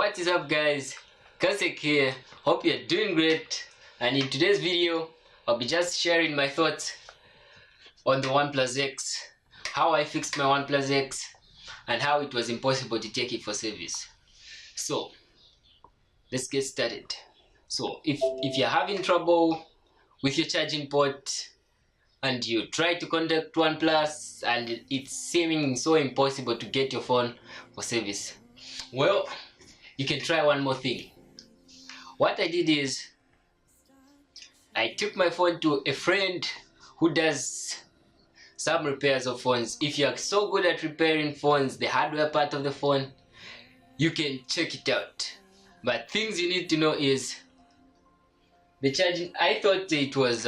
What is up, guys? Kasek here. Hope you're doing great. And in today's video, I'll be just sharing my thoughts on the Oneplus X, how I fixed my Oneplus X, and how it was impossible to take it for service. So let's get started. So if you're having trouble with your charging port and you try to contact Oneplus and it's seeming so impossible to get your phone for service, well, you can try one more thing. What I did is I took my phone to a friend who does some repairs of phones. If you are so good at repairing phones, the hardware part of the phone, you can check it out. But things you need to know is the charging. I thought it was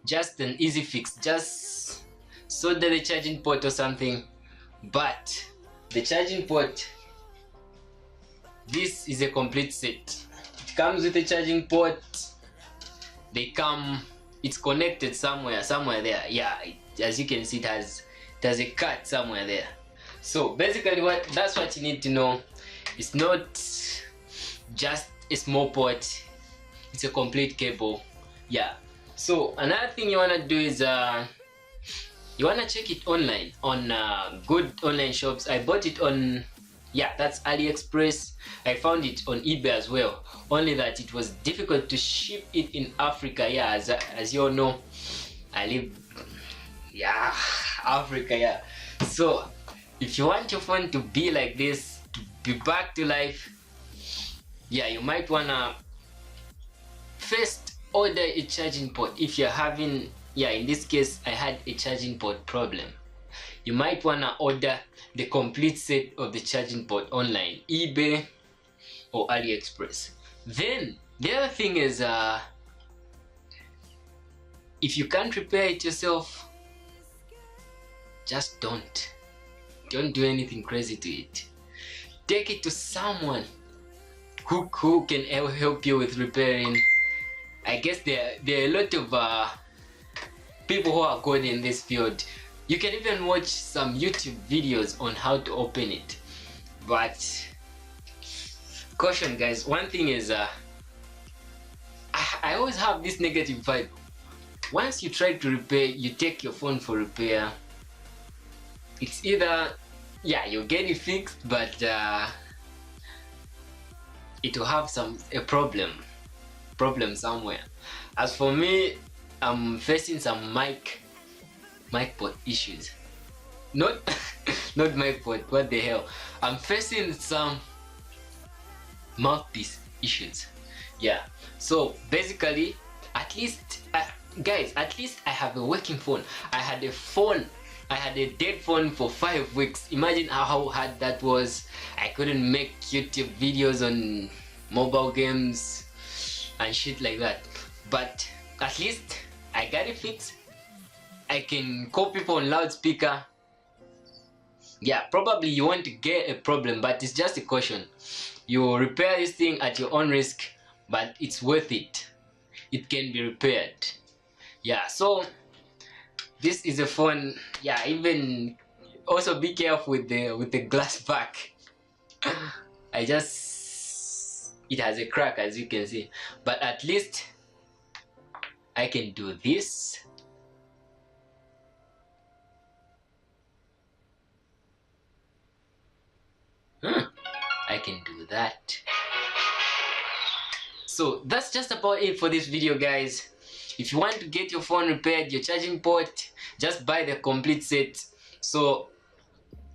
just an easy fix, just solder the charging port or something, but the charging port, this is a complete set. It comes with a charging port. It's connected somewhere there. Yeah, as you can see, it has a cut somewhere there. So basically that's what you need to know. It's not just a small port, it's a complete cable. Yeah. So another thing you want to do is you want to check it online on good online shops. I bought it on, yeah, that's AliExpress. I found it on eBay as well, only that it was difficult to ship it in Africa. Yeah, as you all know, I live, yeah, Africa. Yeah, so if you want your phone to be like this, to be back to life, yeah, you might wanna first order a charging port. If you're having, yeah, in this case I had a charging port problem, you might wanna order the complete set of the charging port online, eBay or AliExpress. Then the other thing is if you can't repair it yourself, just don't do anything crazy to it. Take it to someone who can help you with repairing. I guess there are a lot of people who are good in this field. You can even watch some YouTube videos on how to open it. But caution, guys, one thing is I always have this negative vibe. Once you try to repair, you take your phone for repair, it's either, yeah, you get it fixed, but it will have a problem somewhere. As for me, I'm facing some mic port issues. Not mic port, what the hell. I'm facing some mouthpiece issues. Yeah, so basically, at least guys, at least I have a working phone. I had a dead phone for 5 weeks. Imagine how hard that was. I couldn't make YouTube videos on mobile games and shit like that, but at least I got it fixed. I can call people on loudspeaker. Yeah, probably you want to get a problem, but it's just a caution. You repair this thing at your own risk, but it's worth it. It can be repaired. Yeah, so this is a phone. Yeah, even also be careful with the glass back. It has a crack, as you can see, but at least I can do this. I can do that. So that's just about it for this video, guys. If you want to get your phone repaired, your charging port, just buy the complete set. So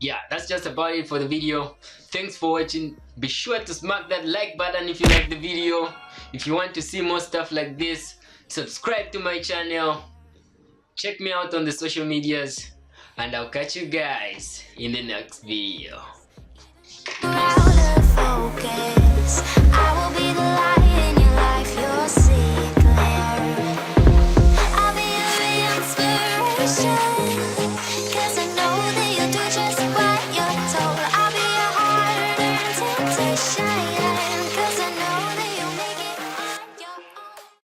yeah, that's just about it for the video. Thanks for watching. Be sure to smack that like button if you like the video. If you want to see more stuff like this, subscribe to my channel. Check me out on the social medias, and I'll catch you guys in the next video. Peace.